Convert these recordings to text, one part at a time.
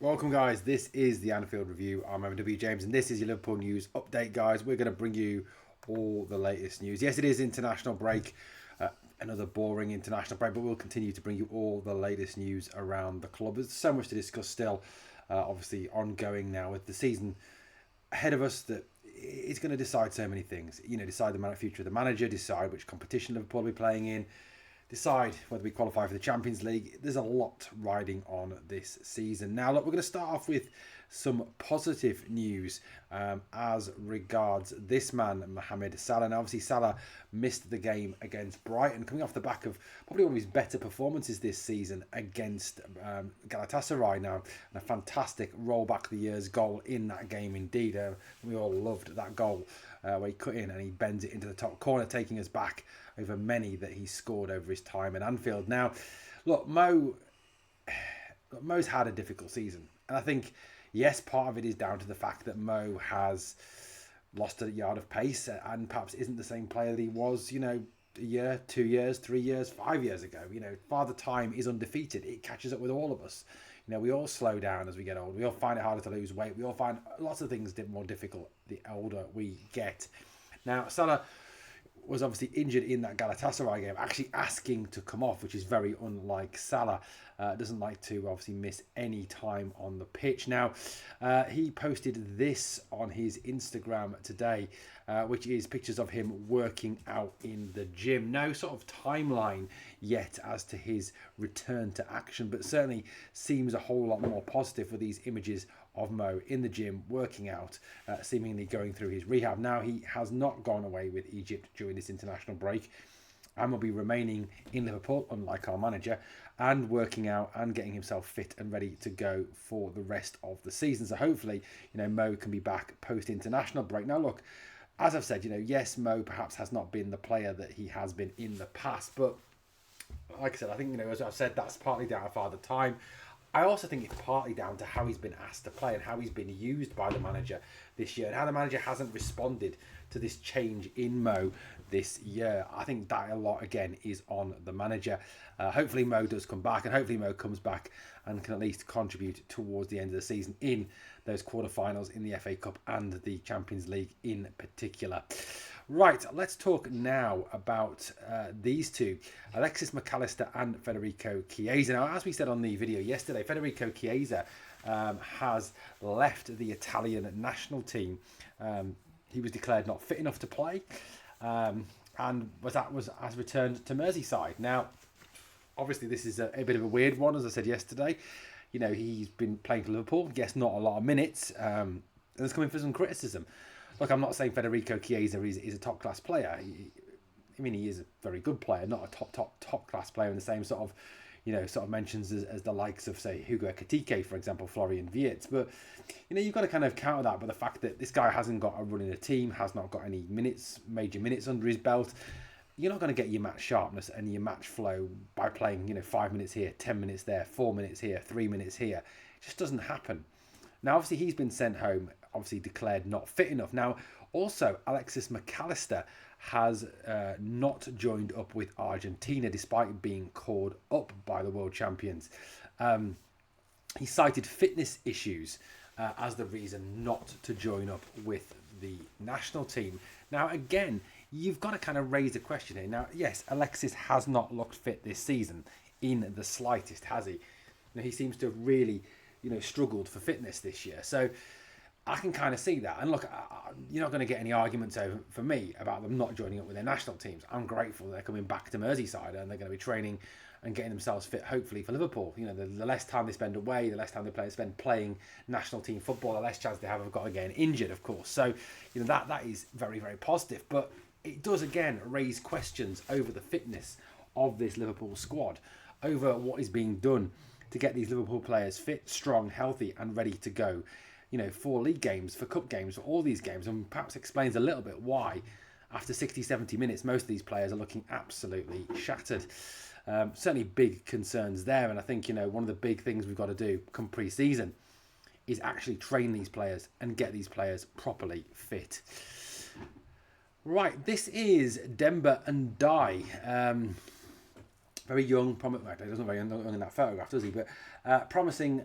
Welcome, guys. This is the Anfield review. I'm Owen James, and this is your Liverpool news update, guys. We're going to bring you all the latest news. Yes, it is international break, another boring international break, but we'll continue to bring you all the latest news around the club. There's so much to discuss still, obviously ongoing now with the season ahead of us that it's going to decide so many things. Decide the future of the manager, decide which competition Liverpool will be playing in, decide whether we qualify for the Champions League. There's a lot riding on this season. Now, look, we're going to start off with some positive news as regards this man, Mohamed Salah. Now, obviously, Salah missed the game against Brighton, coming off the back of probably one of his better performances this season against Galatasaray now. And a fantastic roll back the years goal in that game indeed. We all loved that goal where he cut in and he bends it into the top corner, taking us back over many that he scored over his time at Anfield. Now, look, Mo's had a difficult season. And I think, yes, part of it is down to the fact that Mo has lost a yard of pace and perhaps isn't the same player that he was, a year, 2 years, 3 years, 5 years ago. Father Time is undefeated. It catches up with all of us. We all slow down as we get older. We all find it harder to lose weight. We all find lots of things more difficult the older we get. Now, Salah was obviously injured in that Galatasaray game, actually asking to come off, which is very unlike Salah. Doesn't like to obviously miss any time on the pitch. Now, he posted this on his Instagram today, which is pictures of him working out in the gym. No sort of timeline yet as to his return to action, but certainly seems a whole lot more positive with these images of Mo in the gym working out, seemingly going through his rehab. Now, he has not gone away with Egypt during this international break and will be remaining in Liverpool, unlike our manager, and working out and getting himself fit and ready to go for the rest of the season. So hopefully, Mo can be back post-international break. Now, look, as I've said, yes, Mo perhaps has not been the player that he has been in the past, but like I said, I think, as I've said, that's partly down to Father Time. I also think it's partly down to how he's been asked to play and how he's been used by the manager this year and how the manager hasn't responded to this change in Mo this year. I think that a lot, again, is on the manager. Hopefully Mo does come back, and hopefully Mo comes back and can at least contribute towards the end of the season in those quarterfinals in the FA Cup and the Champions League in particular. Right, let's talk now about these two, Alexis Allister and Federico Chiesa. Now, as we said on the video yesterday, Federico Chiesa has left the Italian national team. He was declared not fit enough to play and has returned to Merseyside. Now, obviously, this is a bit of a weird one, as I said yesterday. He's been playing for Liverpool. Yes, not a lot of minutes. And it's coming for some criticism. Look, I'm not saying Federico Chiesa is a top-class player. He is a very good player, not a top-class player in the same sort of mentions as the likes of, say, Hugo Ekitike, for example, Florian Wirtz. But, you've got to kind of counter that by the fact that this guy hasn't got a run in a team, has not got any major minutes under his belt. You're not going to get your match sharpness and your match flow by playing, 5 minutes here, 10 minutes there, 4 minutes here, 3 minutes here. It just doesn't happen. Now, obviously, he's been sent home, obviously declared not fit enough. Now, also, Alexis Allister has not joined up with Argentina despite being called up by the world champions. He cited fitness issues as the reason not to join up with the national team. Now, again, you've got to kind of raise the question here. Now, yes, Alexis has not looked fit this season in the slightest, has he? He seems to have really, struggled for fitness this year. So I can kind of see that. And look, you're not going to get any arguments over for me about them not joining up with their national teams. I'm grateful they're coming back to Merseyside and they're going to be training and getting themselves fit, hopefully, for Liverpool. The less time they spend away, the less time they spend playing national team football, the less chance they have of getting injured, of course. So, that is very, very positive. But it does, again, raise questions over the fitness of this Liverpool squad, over what is being done to get these Liverpool players fit, strong, healthy, and ready to go, for league games, for cup games, for all these games, and perhaps explains a little bit why, after 60, 70 minutes, most of these players are looking absolutely shattered. Certainly big concerns there, and I think, one of the big things we've got to do come pre-season is actually train these players and get these players properly fit. Right, this is Demba and Dye. Very young, he doesn't very young in that photograph, does he? But promising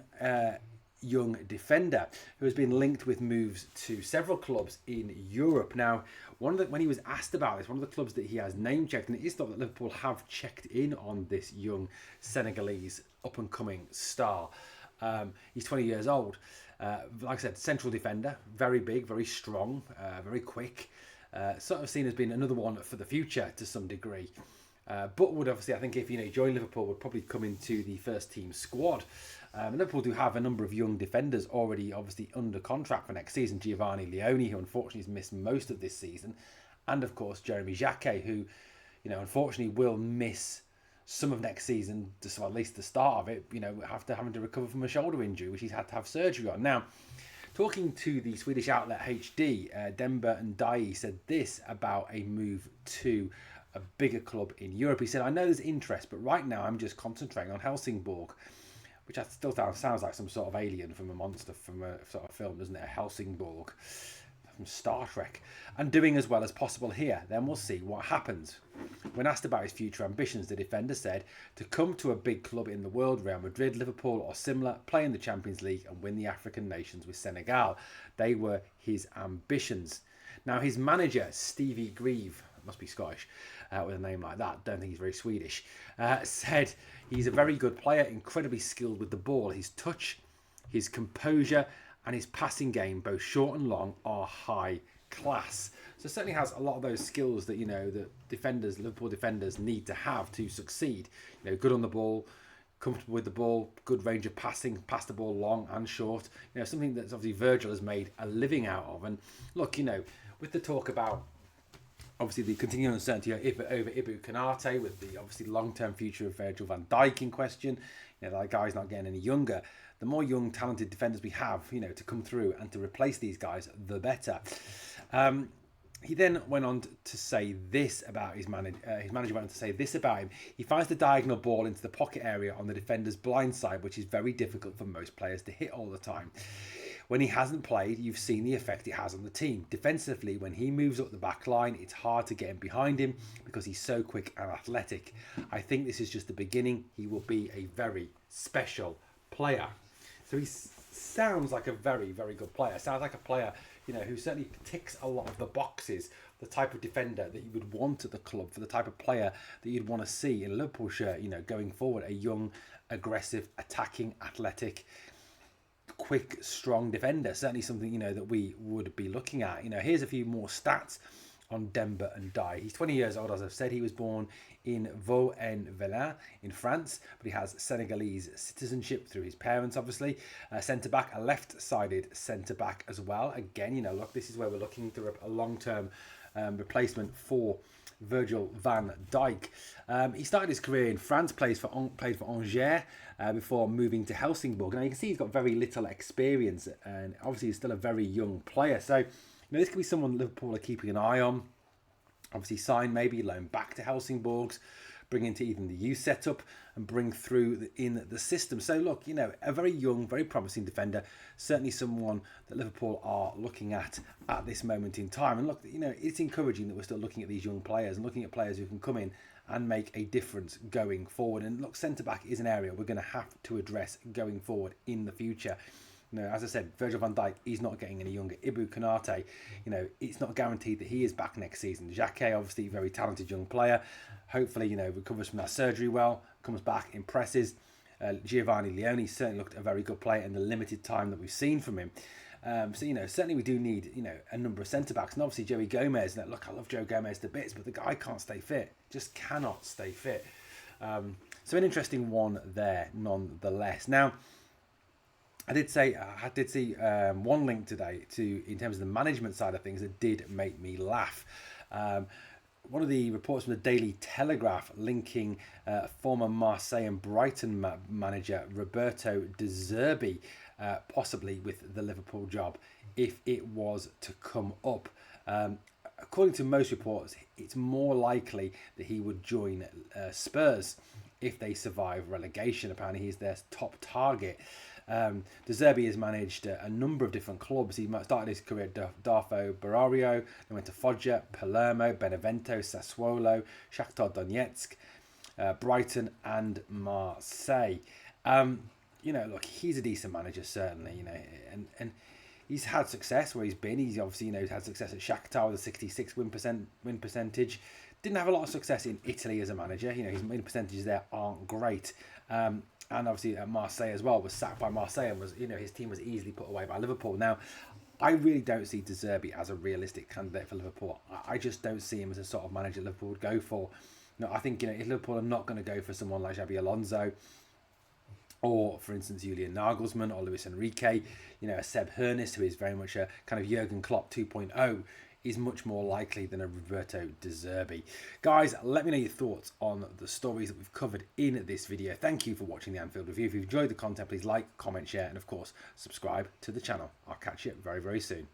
young defender who has been linked with moves to several clubs in Europe. Now, when he was asked about this, one of the clubs that he has name checked, and it is thought that Liverpool have checked in on this young Senegalese up and coming star. He's 20 years old. Like I said, central defender, very big, very strong, very quick. Sort of seen as being another one for the future to some degree. But would obviously, I think if he joined Liverpool, would probably come into the first team squad. Liverpool do have a number of young defenders already obviously under contract for next season. Giovanni Leone, who unfortunately has missed most of this season. And of course, Jeremy Jacquet, who, unfortunately will miss some of next season, just at least the start of it, after having to recover from a shoulder injury, which he's had to have surgery on. Now, talking to the Swedish outlet HD, Demba and Dai said this about a move to a bigger club in Europe. He said, "I know there's interest, but right now I'm just concentrating on Helsingborg," which still sounds like some sort of alien from a monster from a sort of film, doesn't it? A Helsingborg from Star Trek. "And doing as well as possible here. Then we'll see what happens." When asked about his future ambitions, the defender said, "To come to a big club in the world, Real Madrid, Liverpool or similar, play in the Champions League and win the African nations with Senegal. They were his ambitions." Now, his manager, Stevie Grieve, must be Scottish, with a name like that, don't think he's very Swedish, said he's a very good player, incredibly skilled with the ball. His touch, his composure and his passing game, both short and long, are high class. So certainly has a lot of those skills that, the defenders, Liverpool defenders need to have to succeed. Good on the ball, comfortable with the ball, good range of passing, pass the ball long and short. Something that's obviously Virgil has made a living out of. And look, with the talk about obviously the continuing uncertainty over Ibu Konate, with the obviously long-term future of Virgil van Dijk in question, that guy's not getting any younger. The more young, talented defenders we have, to come through and to replace these guys, the better. He then went on to say this about his manager. His manager went on to say this about him. "He finds the diagonal ball into the pocket area on the defender's blind side, which is very difficult for most players to hit all the time. When he hasn't played, you've seen the effect it has on the team. Defensively, when he moves up the back line, it's hard to get in behind him because he's so quick and athletic. I think this is just the beginning. He will be a very special player." So he sounds like a very, very good player. Sounds like a player, who certainly ticks a lot of the boxes, the type of defender that you would want at the club, for the type of player that you'd want to see in a Liverpool shirt, going forward. A young, aggressive, attacking, athletic, quick, strong defender. Certainly something, that we would be looking at. Here's a few more stats on Demba and Dai. He's 20 years old, as I've said. He was born in Vaux-en-Velin in France, but he has Senegalese citizenship through his parents, obviously. Centre-back, a left-sided centre-back as well. Again, look, this is where we're looking to a long-term replacement for Virgil van Dijk. He started his career in France, played for Angers before moving to Helsingborg. Now, you can see he's got very little experience, and obviously he's still a very young player. So, this could be someone Liverpool are keeping an eye on. Obviously sign, maybe loan back to Helsingborgs, bring into even the youth setup and bring through in the system. So look, a very young, very promising defender, certainly someone that Liverpool are looking at this moment in time. And look, it's encouraging that we're still looking at these young players and looking at players who can come in and make a difference going forward. And look, centre-back is an area we're going to have to address going forward in the future. As I said, Virgil van Dijk is not getting any younger. Ibu Konate, it's not guaranteed that he is back next season. Jacquet, obviously, very talented young player. Hopefully, recovers from that surgery well, comes back, impresses. Giovanni Leone certainly looked a very good player in the limited time that we've seen from him. Certainly we do need, a number of centre-backs. And obviously, Joey Gomez. Look, I love Joe Gomez to bits, but the guy can't stay fit. Just cannot stay fit. So an interesting one there, nonetheless. Now, I did see one link today in terms of the management side of things that did make me laugh. One of the reports from the Daily Telegraph linking former Marseille and Brighton manager Roberto De Zerbi possibly with the Liverpool job if it was to come up. According to most reports, it's more likely that he would join Spurs if they survive relegation. Apparently he's their top target. De Zerbi has managed a number of different clubs. He started his career at Darfo Barario, then went to Foggia, Palermo, Benevento, Sassuolo, Shakhtar Donetsk, Brighton and Marseille. you know, look, he's a decent manager, certainly, you know, and he's had success where he's been. He's obviously, you know, he's had success at Shakhtar with a 66 win percentage. Didn't have a lot of success in Italy as a manager. You know, his win percentages there aren't great. And obviously at Marseille as well, was sacked by Marseille and was, you know, his team was easily put away by Liverpool. Now, I really don't see De Zerbi as a realistic candidate for Liverpool. I just don't see him as a sort of manager Liverpool would go for. You know, I think, you know, if Liverpool are not going to go for someone like Xabi Alonso, or for instance Julian Nagelsmann or Luis Enrique, you know, a Seb Hernist, who is very much a kind of Jurgen Klopp 2.0, is much more likely than a Roberto De Zerbi. Guys, let me know your thoughts on the stories that we've covered in this video. Thank you for watching the Anfield review. If you've enjoyed the content, please like, comment, share, and of course subscribe to the channel. I'll catch you very, very soon.